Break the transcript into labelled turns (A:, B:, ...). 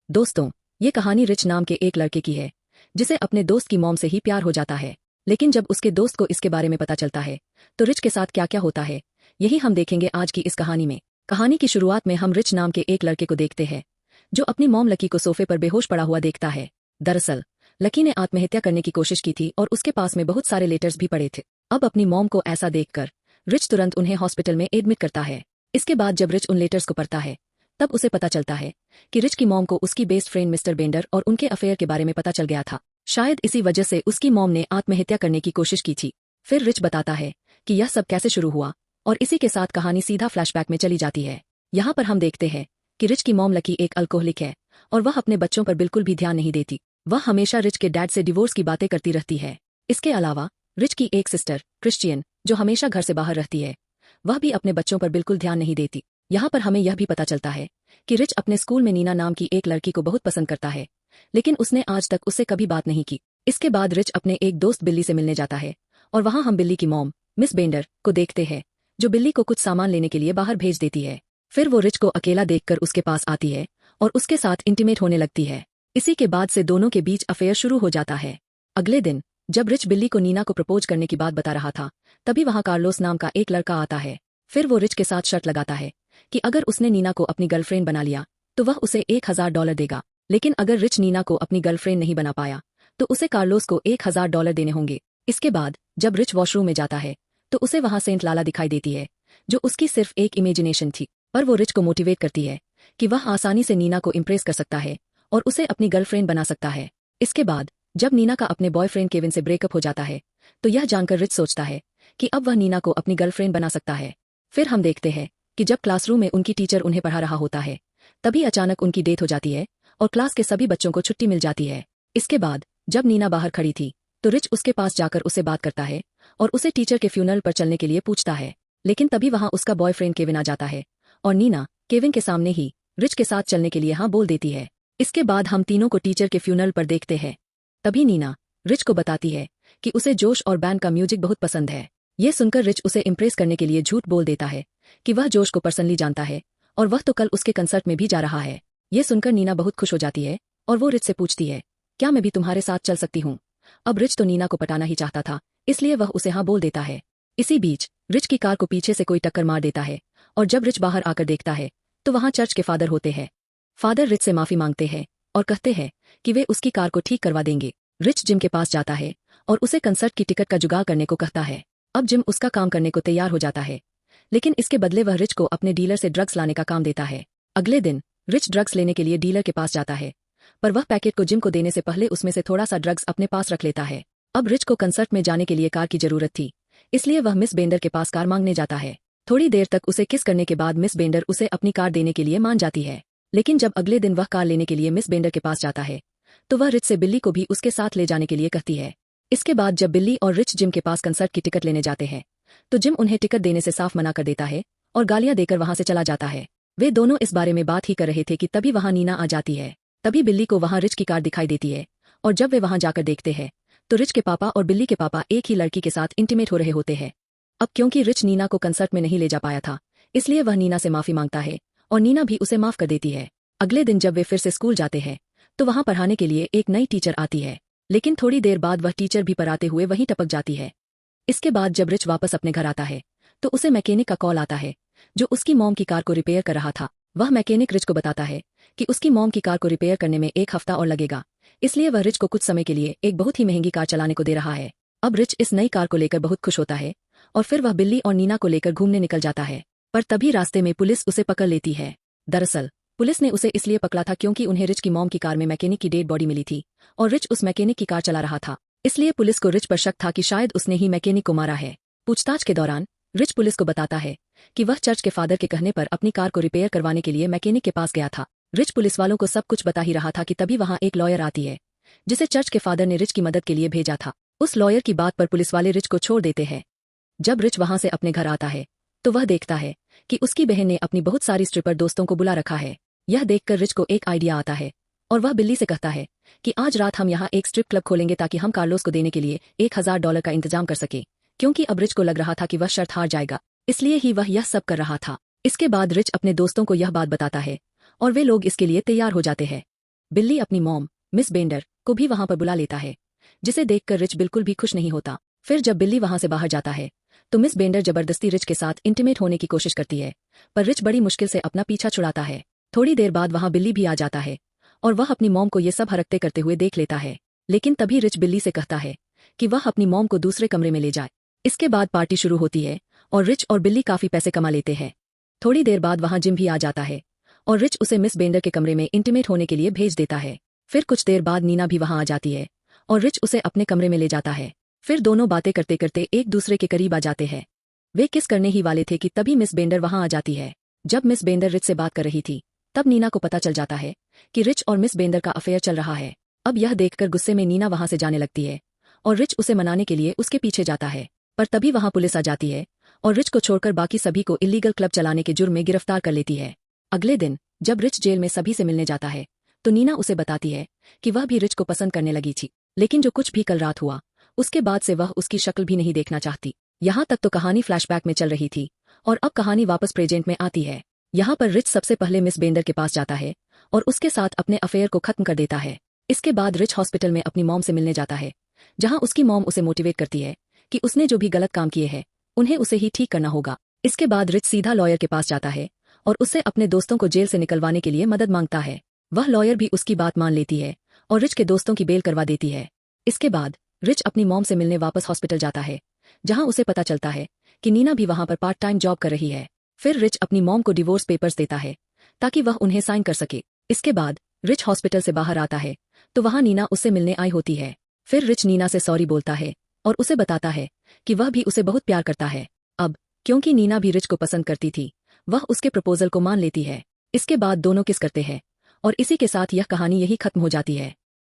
A: दोस्तों, ये कहानी रिच नाम के एक लड़के की है जिसे अपने दोस्त की मॉम से ही प्यार हो जाता है। लेकिन जब उसके दोस्त को इसके बारे में पता चलता है तो रिच के साथ क्या क्या होता है, यही हम देखेंगे आज की इस कहानी में। कहानी की शुरुआत में हम रिच नाम के एक लड़के को देखते हैं जो अपनी मॉम लकी को सोफे पर बेहोश पड़ा हुआ देखता है। दरअसल लकी ने आत्महत्या करने की कोशिश की थी और उसके पास में बहुत सारे लेटर्स भी पड़े थे। अब अपनी मॉम को ऐसा देखकर रिच तुरंत उन्हें हॉस्पिटल में एडमिट करता है। इसके बाद जब रिच उन लेटर्स को पढ़ता है तब उसे पता चलता है कि रिच की मॉम को उसकी बेस्ट फ्रेंड मिस्टर बेंडर और उनके अफेयर के बारे में पता चल गया था। शायद इसी वजह से उसकी मॉम ने आत्महत्या करने की कोशिश की थी। फिर रिच बताता है कि यह सब कैसे शुरू हुआ और इसी के साथ कहानी सीधा फ्लैशबैक में चली जाती है। यहाँ पर हम देखते हैं कि रिच की मॉम लकी एक अल्कोहलिक है और वह अपने बच्चों पर बिल्कुल भी ध्यान नहीं देती। वह हमेशा रिच के डैड से डिवोर्स की बातें करती रहती है। इसके अलावा रिच की एक सिस्टर क्रिश्चियन जो हमेशा घर से बाहर रहती है, वह भी अपने बच्चों पर बिल्कुल ध्यान नहीं देती। यहाँ पर हमें यह भी पता चलता है कि रिच अपने स्कूल में नीना नाम की एक लड़की को बहुत पसंद करता है, लेकिन उसने आज तक उससे कभी बात नहीं की। इसके बाद रिच अपने एक दोस्त बिल्ली से मिलने जाता है और वहाँ हम बिल्ली की मॉम मिस बेंडर को देखते हैं जो बिल्ली को कुछ सामान लेने के लिए बाहर भेज देती है। फिर वो रिच को अकेला देखकर उसके पास आती है और उसके साथ इंटीमेट होने लगती है। इसी के बाद से दोनों के बीच अफेयर शुरू हो जाता है। अगले दिन जब रिच बिल्ली को नीना को प्रपोज करने की बात बता रहा था तभी वहाँ कार्लोस नाम का एक लड़का आता है। फिर वो रिच के साथ शर्त लगाता है कि अगर उसने नीना को अपनी गर्लफ्रेंड बना लिया तो वह उसे $1000 देगा, लेकिन अगर रिच नीना को अपनी गर्लफ्रेंड नहीं बना पाया तो उसे कार्लोस को $1000 देने होंगे। इसके बाद जब रिच वॉशरूम में जाता है तो उसे वहां सेंट लाला दिखाई देती है जो उसकी सिर्फ एक इमेजिनेशन थी, पर वो रिच को मोटिवेट करती है कि वह आसानी से नीना को इम्प्रेस कर सकता है और उसे अपनी गर्लफ्रेंड बना सकता है। इसके बाद जब नीना का अपने बॉयफ्रेंड केविन से ब्रेकअप हो जाता है तो यह जानकर रिच सोचता है कि अब वह नीना को अपनी गर्लफ्रेंड बना सकता है। फिर हम देखते हैं कि जब क्लासरूम में उनकी टीचर उन्हें पढ़ा रहा होता है तभी अचानक उनकी डेथ हो जाती है और क्लास के सभी बच्चों को छुट्टी मिल जाती है। इसके बाद जब नीना बाहर खड़ी थी तो रिच उसके पास जाकर उसे बात करता है और उसे टीचर के फ्यूनरल पर चलने के लिए पूछता है, लेकिन तभी वहां उसका बॉयफ्रेंड केविन आ जाता है और नीना केविन के सामने ही रिच के साथ चलने के लिए हाँ बोल देती है। इसके बाद हम तीनों को टीचर के फ्यूनरल पर देखते हैं। तभी नीना रिच को बताती है कि उसे जोश और बैंड का म्यूजिक बहुत पसंद है। ये सुनकर रिच उसे इम्प्रेस करने के लिए झूठ बोल देता है कि वह जोश को पर्सनली जानता है और वह तो कल उसके कंसर्ट में भी जा रहा है। ये सुनकर नीना बहुत खुश हो जाती है और वो रिच से पूछती है, क्या मैं भी तुम्हारे साथ चल सकती हूँ? अब रिच तो नीना को पटाना ही चाहता था, इसलिए वह उसे हाँ बोल देता है। इसी बीच रिच की कार को पीछे से कोई टक्कर मार देता है और जब रिच बाहर आकर देखता है तो वहाँ चर्च के फादर होते हैं। फादर रिच से माफी मांगते हैं और कहते हैं कि वे उसकी कार को ठीक करवा देंगे। रिच जिम के पास जाता है और उसे कंसर्ट की टिकट का जुगाड़ करने को कहता है। अब जिम उसका काम करने को तैयार हो जाता है, लेकिन इसके बदले वह रिच को अपने डीलर से ड्रग्स लाने का काम देता है। अगले दिन रिच ड्रग्स लेने के लिए डीलर के पास जाता है, पर वह पैकेट को जिम को देने से पहले उसमें से थोड़ा सा ड्रग्स अपने पास रख लेता है। अब रिच को कंसर्ट में जाने के लिए कार की जरूरत थी, इसलिए वह मिस बेंडर के पास कार मांगने जाता है। थोड़ी देर तक उसे किस करने के बाद मिस बेंडर उसे अपनी कार देने के लिए मान जाती है। लेकिन जब अगले दिन वह कार लेने के लिए मिस बेंडर के पास जाता है तो वह रिच से बिल्ली को भी उसके साथ ले जाने के लिए कहती है। इसके बाद जब बिल्ली और रिच जिम के पास कंसर्ट की टिकट लेने जाते हैं तो जिम उन्हें टिकट देने से साफ मना कर देता है और गालियां देकर वहां से चला जाता है। वे दोनों इस बारे में बात ही कर रहे थे कि तभी वहां नीना आ जाती है। तभी बिल्ली को वहां रिच की कार दिखाई देती है और जब वे वहां जाकर देखते हैं तो रिच के पापा और बिल्ली के पापा एक ही लड़की के साथ इंटीमेट हो रहे होते हैं। अब क्योंकि रिच नीना को कंसर्ट में नहीं ले जा पाया था, इसलिए वह नीना से माफी मांगता है और नीना भी उसे माफ कर देती है। अगले दिन जब वे फिर से स्कूल जाते हैं तो वहां पढ़ाने के लिए एक नई टीचर आती है, लेकिन थोड़ी देर बाद वह टीचर भी पढ़ाते हुए वहीं टपक जाती है। इसके बाद जब रिच वापस अपने घर आता है तो उसे मैकेनिक का कॉल आता है जो उसकी मॉम की कार को रिपेयर कर रहा था। वह मैकेनिक रिच को बताता है कि उसकी मॉम की कार को रिपेयर करने में 1 हफ्ता और लगेगा, इसलिए वह रिच को कुछ समय के लिए एक बहुत ही महंगी कार चलाने को दे रहा है। अब रिच इस नई कार को लेकर बहुत खुश होता है और फिर वह बिल्ली और नीना को लेकर घूमने निकल जाता है, पर तभी रास्ते में पुलिस उसे पकड़ लेती है। दरअसल पुलिस ने उसे इसलिए पकड़ा था क्योंकि उन्हें रिच की मॉम की कार में मैकेनिक की डेड बॉडी मिली थी और रिच उस मैकेनिक की कार चला रहा था, इसलिए पुलिस को रिच पर शक था कि शायद उसने ही मैकेनिक को मारा है। पूछताछ के दौरान रिच पुलिस को बताता है कि वह चर्च के फादर के कहने पर अपनी कार को रिपेयर करवाने के लिए मैकेनिक के पास गया था। रिच पुलिस वालों को सब कुछ बता ही रहा था कि तभी वहां एक लॉयर आती है जिसे चर्च के फादर ने रिच की मदद के लिए भेजा था। उस लॉयर की बात पर पुलिस वाले रिच को छोड़ देते हैं। जब रिच वहां से अपने घर आता है तो वह देखता है कि उसकी बहन ने अपनी बहुत सारी स्ट्रिपर दोस्तों को बुला रखा है। यह देखकर रिच को एक आइडिया आता है और वह बिल्ली से कहता है कि आज रात हम यहाँ एक स्ट्रिप क्लब खोलेंगे ताकि हम कार्लोस को देने के लिए $1000 का इंतजाम कर सके, क्योंकि अब रिच को लग रहा था कि वह शर्त हार जाएगा, इसलिए ही वह यह सब कर रहा था। इसके बाद रिच अपने दोस्तों को यह बात बताता है और वे लोग इसके लिए तैयार हो जाते हैं। बिल्ली अपनी मॉम मिस बेंडर को भी वहां पर बुला लेता है, जिसे देखकर रिच बिल्कुल भी खुश नहीं होता। फिर जब बिल्ली वहां से बाहर जाता है तो मिस बेंडर जबरदस्ती रिच के साथ इंटीमेट होने की कोशिश करती है, पर रिच बड़ी मुश्किल से अपना पीछा छुड़ाता है। थोड़ी देर बाद वहां बिल्ली भी आ जाता है और वह अपनी मॉम को ये सब हरकतें करते हुए देख लेता है। लेकिन तभी रिच बिल्ली से कहता है कि वह अपनी मॉम को दूसरे कमरे में ले जाए। इसके बाद पार्टी शुरू होती है और रिच और बिल्ली काफी पैसे कमा लेते हैं। थोड़ी देर बाद वहां जिम भी आ जाता है और रिच उसे मिस बेंडर के कमरे में इंटीमेट होने के लिए भेज देता है। फिर कुछ देर बाद नीना भी वहां आ जाती है और रिच उसे अपने कमरे में ले जाता है। फिर दोनों बातें करते करते एक दूसरे के करीब आ जाते हैं। वे किस करने ही वाले थे कि तभी मिस बेंडर वहां आ जाती है। जब मिस बेंडर रिच से बात कर रही थी तब नीना को पता चल जाता है कि रिच और मिस बेंडर का अफेयर चल रहा है। अब यह देखकर गुस्से में नीना वहां से जाने लगती है और रिच उसे मनाने के लिए उसके पीछे जाता है, पर तभी वहां पुलिस आ जाती है और रिच को छोड़कर बाकी सभी को इल्लीगल क्लब चलाने के जुर्म में गिरफ्तार कर लेती है। अगले दिन जब रिच जेल में सभी से मिलने जाता है तो नीना उसे बताती है कि वह भी रिच को पसंद करने लगी थी, लेकिन जो कुछ भी कल रात हुआ उसके बाद से वह उसकी शक्ल भी नहीं देखना चाहती। यहाँ तक तो कहानी फ्लैशबैक में चल रही थी और अब कहानी वापस प्रेजेंट में आती है। यहाँ पर रिच सबसे पहले मिस बेंडर के पास जाता है और उसके साथ अपने अफेयर को खत्म कर देता है। इसके बाद रिच हॉस्पिटल में अपनी मॉम से मिलने जाता है, जहां उसकी मॉम उसे मोटिवेट करती है कि उसने जो भी गलत काम किए हैं उन्हें उसे ही ठीक करना होगा। इसके बाद रिच सीधा लॉयर के पास जाता है और उससे अपने दोस्तों को जेल से निकलवाने के लिए मदद मांगता है। वह लॉयर भी उसकी बात मान लेती है और रिच के दोस्तों की बेल करवा देती है। इसके बाद रिच अपनी मॉम से मिलने वापस हॉस्पिटल जाता है, जहां उसे पता चलता है कि नीना भी वहां पर पार्ट टाइम जॉब कर रही है। फिर रिच अपनी मॉम को डिवोर्स पेपर्स देता है ताकि वह उन्हें साइन कर सके। इसके बाद रिच हॉस्पिटल से बाहर आता है तो वहां नीना उससे मिलने आई होती है। फिर रिच नीना से सॉरी बोलता है और उसे बताता है कि वह भी उसे बहुत प्यार करता है। अब क्योंकि नीना भी रिच को पसंद करती थी, वह उसके प्रपोजल को मान लेती है। इसके बाद दोनों किस करते हैं और इसी के साथ यह कहानी यही खत्म हो जाती है।